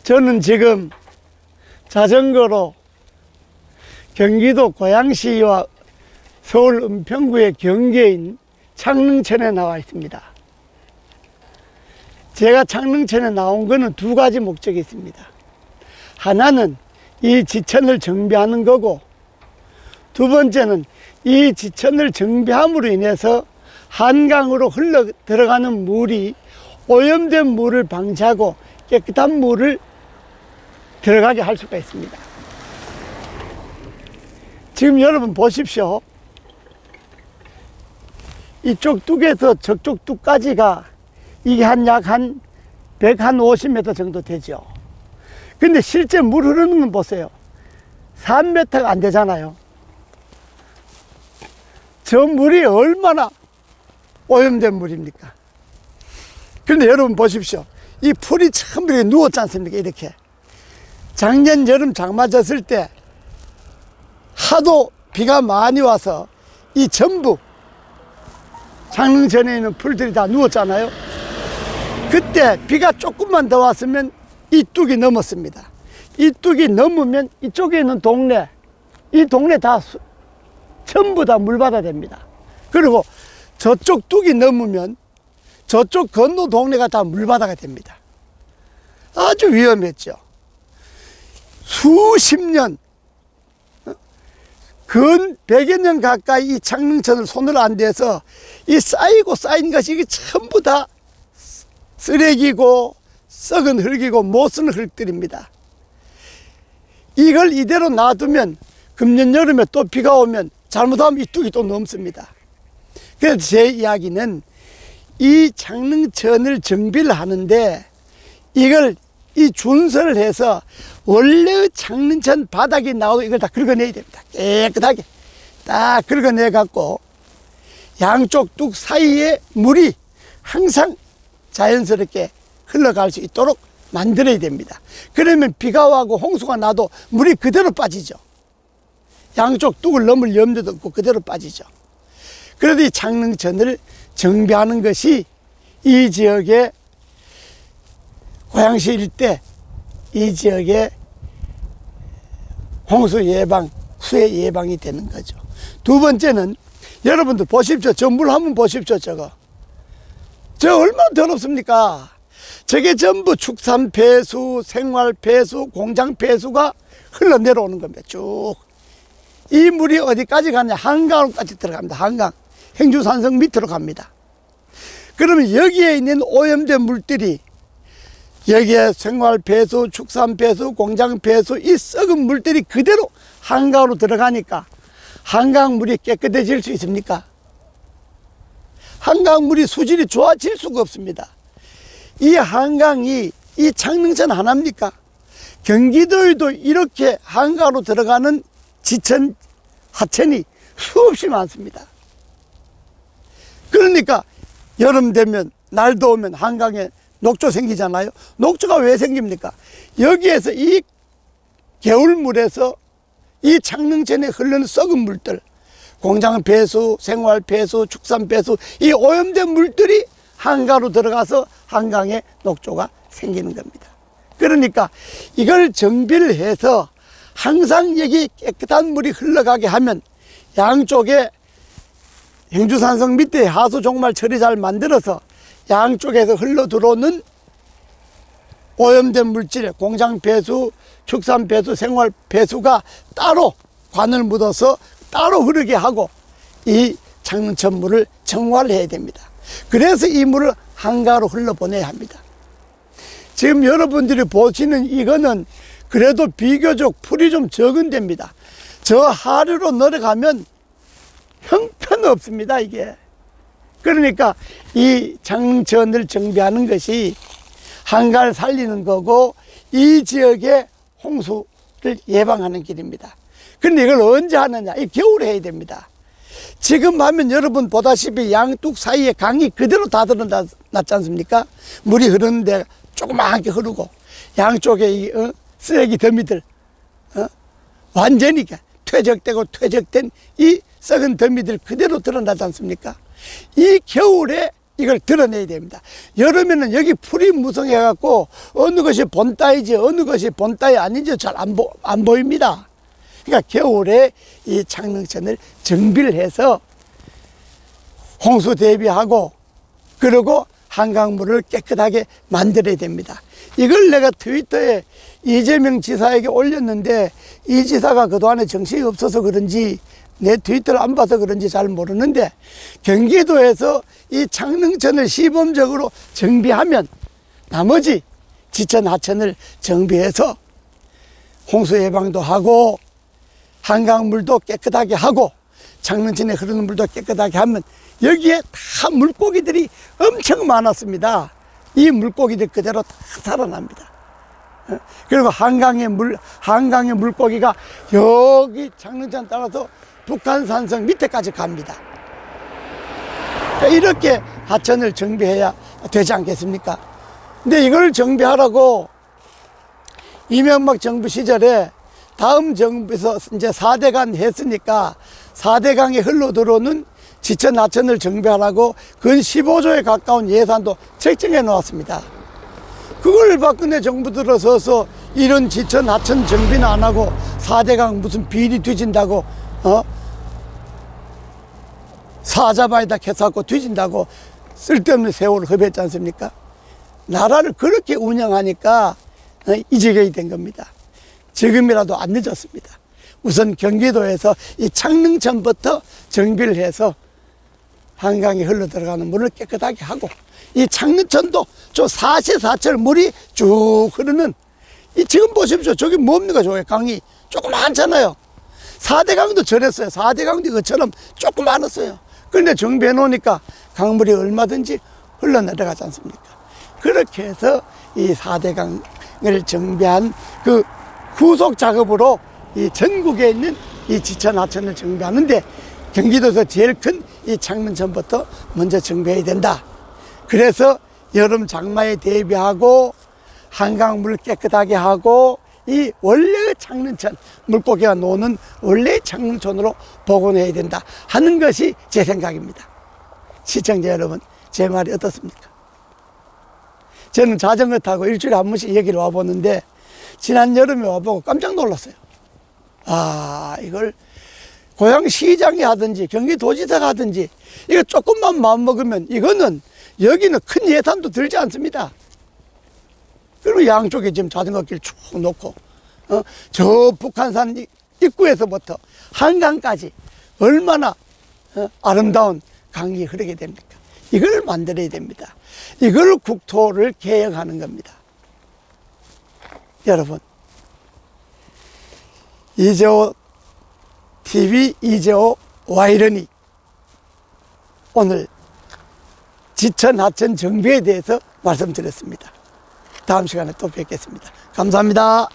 저는 지금 자전거로 경기도 고양시와 서울 은평구의 경계인 창릉천에 나와 있습니다. 제가 창릉천에 나온 것은 두 가지 목적이 있습니다. 하나는 이 지천을 정비하는 거고, 두 번째는 이 지천을 정비함으로 인해서 한강으로 흘러 들어가는 물이 오염된 물을 방지하고 깨끗한 물을 들어가게 할 수가 있습니다. 지금 여러분 보십시오. 이쪽 뚝에서 저쪽 뚝까지가 이게 약 150m 정도 되죠. 근데 실제 물 흐르는 건 보세요. 3m가 안 되잖아요. 저 물이 얼마나 오염된 물입니까? 그런데 여러분 보십시오. 이 풀이 참 이렇게 누웠지 않습니까? 이렇게. 작년 여름 장마 졌을 때 하도 비가 많이 와서 이 전부 창릉천에 있는 풀들이 다 누웠잖아요. 그때 비가 조금만 더 왔으면 이 뚝이 넘었습니다. 이 뚝이 넘으면 이쪽에 있는 동네, 이 동네 다 전부 다 물바다 됩니다. 그리고 저쪽 뚝이 넘으면 저쪽 건너 동네가 다 물바다가 됩니다. 아주 위험했죠. 수십 년, 근 100여 년 가까이 이 창릉천을 손을 안 대서 이 쌓이고 쌓인 것이 이게 전부 다 쓰레기고 썩은 흙이고 못 쓰는 흙들입니다. 이걸 이대로 놔두면 금년 여름에 또 비가 오면 잘못하면 이 뚝이 또 넘습니다. 그래서 제 이야기는 이 창릉천을 정비를 하는데 이걸 이 준설을 해서 원래의 창릉천 바닥이 나오고 이걸 다 긁어내야 됩니다. 깨끗하게 딱 긁어내 갖고 양쪽 뚝 사이에 물이 항상 자연스럽게 흘러갈 수 있도록 만들어야 됩니다. 그러면 비가 와고 홍수가 나도 물이 그대로 빠지죠. 양쪽 뚝을 넘을 염려도 없고 그대로 빠지죠. 그래도 이 창릉천을 정비하는 것이 이 지역의 고양시 일대 이 지역의 홍수 예방, 수해 예방이 되는 거죠. 두 번째는 여러분들 보십시오. 저 물 한번 보십시오. 저거 얼마나 더럽습니까? 저게 전부 축산 폐수, 생활 폐수, 공장 폐수가 흘러내려오는 겁니다. 쭉. 이 물이 어디까지 가냐? 한강으로까지 들어갑니다. 한강. 행주산성 밑으로 갑니다. 그러면 여기에 있는 오염된 물들이 여기에 생활 폐수, 축산 폐수, 공장 폐수, 이 썩은 물들이 그대로 한강으로 들어가니까 한강물이 깨끗해질 수 있습니까? 한강물이 수질이 좋아질 수가 없습니다. 이 한강이 이 창릉천 하나입니까? 경기도에도 이렇게 한강으로 들어가는 지천, 하천이 수없이 많습니다. 그러니까 여름 되면 날 더우면 한강에 녹조 생기잖아요. 녹조가 왜 생깁니까? 여기에서 이 겨울물에서 이 창릉천에 흐르는 썩은 물들, 공장 폐수, 생활 폐수, 축산 폐수, 이 오염된 물들이 한강으로 들어가서 한강에 녹조가 생기는 겁니다. 그러니까 이걸 정비를 해서 항상 여기 깨끗한 물이 흘러가게 하면 양쪽에 행주산성 밑에 하수 종말 처리 잘 만들어서 양쪽에서 흘러 들어오는 오염된 물질, 공장 폐수, 축산 폐수, 생활 폐수가 따로 관을 묻어서 따로 흐르게 하고 이 창릉천 물을 정화해야 됩니다. 그래서 이 물을 한강으로 흘러보내야 합니다. 지금 여러분들이 보시는 이거는 그래도 비교적 풀이 좀 적은 데입니다. 저 하류로 내려가면 형편없습니다, 이게. 그러니까 이 창릉천을 정비하는 것이 한강을 살리는 거고 이 지역의 홍수를 예방하는 길입니다. 그런데 이걸 언제 하느냐? 이 겨울에 해야 됩니다. 지금 하면 여러분 보다시피 양뚝 사이에 강이 그대로 다 드러났지 않습니까? 물이 흐르는데 조그맣게 흐르고 양쪽에 이 쓰레기 더미들 완전히 퇴적되고 퇴적된 이 썩은 더미들 그대로 드러나지 않습니까? 이 겨울에 이걸 드러내야 됩니다. 여름에는 여기 풀이 무성해갖고 어느 것이 본따이지 어느 것이 본따이 아닌지 잘 안 보입니다. 그러니까 겨울에 이 창릉천을 정비를 해서 홍수 대비하고 그리고 한강물을 깨끗하게 만들어야 됩니다. 이걸 내가 트위터에 이재명 지사에게 올렸는데 이 지사가 그동안에 정신이 없어서 그런지 내 트위터를 안 봐서 그런지 잘 모르는데 경기도에서 이 창릉천을 시범적으로 정비하면 나머지 지천 하천을 정비해서 홍수 예방도 하고 한강물도 깨끗하게 하고 창릉천에 흐르는 물도 깨끗하게 하면 여기에 다 물고기들이 엄청 많았습니다. 이 물고기들 그대로 다 살아납니다. 그리고 한강의 물고기가 여기 창릉천 따라서 북한산성 밑에까지 갑니다. 이렇게 하천을 정비해야 되지 않겠습니까? 근데 이걸 정비하라고 이명박 정부 시절에 다음 정부에서 이제 4대강 했으니까 4대강에 흘러 들어오는 지천 하천을 정비하라고 근 15조에 가까운 예산도 책정해 놓았습니다. 그걸 박근혜 정부 들어서서 이런 지천 하천 정비는 안 하고 4대강 무슨 비리 뒤진다고 사자바에다 캐서갖고 뒤진다고 쓸데없는 세월을 허비했지 않습니까? 나라를 그렇게 운영하니까 이 지경이 된 겁니다. 지금이라도 안 늦었습니다. 우선 경기도에서 이 창릉천부터 정비를 해서 한강에 흘러 들어가는 물을 깨끗하게 하고 이 창릉천도 저 사시사철 물이 쭉 흐르는 지금 보십시오. 저기 뭡니까 저기 강이 조그맣잖아요. 4대강도 저랬어요. 4대강도 이것처럼 조그맣았어요. 그런데 정비해 놓으니까 강물이 얼마든지 흘러내려가지 않습니까? 그렇게 해서 이 4대강을 정비한 그 후속 작업으로 이 전국에 있는 이 지천 하천을 정비하는데 경기도에서 제일 큰 이 창릉천부터 먼저 정비해야 된다. 그래서 여름 장마에 대비하고 한강물을 깨끗하게 하고 이 원래의 창릉천 물고기가 노는 원래의 창릉천으로 복원해야 된다 하는 것이 제 생각입니다. 시청자 여러분, 제 말이 어떻습니까? 저는 자전거 타고 일주일에 한 번씩 여기를 와보는데 지난 여름에 와보고 깜짝 놀랐어요. 아, 이걸 고양시장이 하든지 경기도지사가 하든지 이거 조금만 마음먹으면 이거는 여기는 큰 예산도 들지 않습니다. 그리고 양쪽에 지금 자전거길 쭉 놓고 저 북한산 입구에서부터 한강까지 얼마나 아름다운 강이 흐르게 됩니까? 이걸 만들어야 됩니다. 이걸 국토를 개혁하는 겁니다. 여러분, 이재호 TV 이재호 와이런이 오늘 지천 하천 정비에 대해서 말씀드렸습니다. 다음 시간에 또 뵙겠습니다. 감사합니다.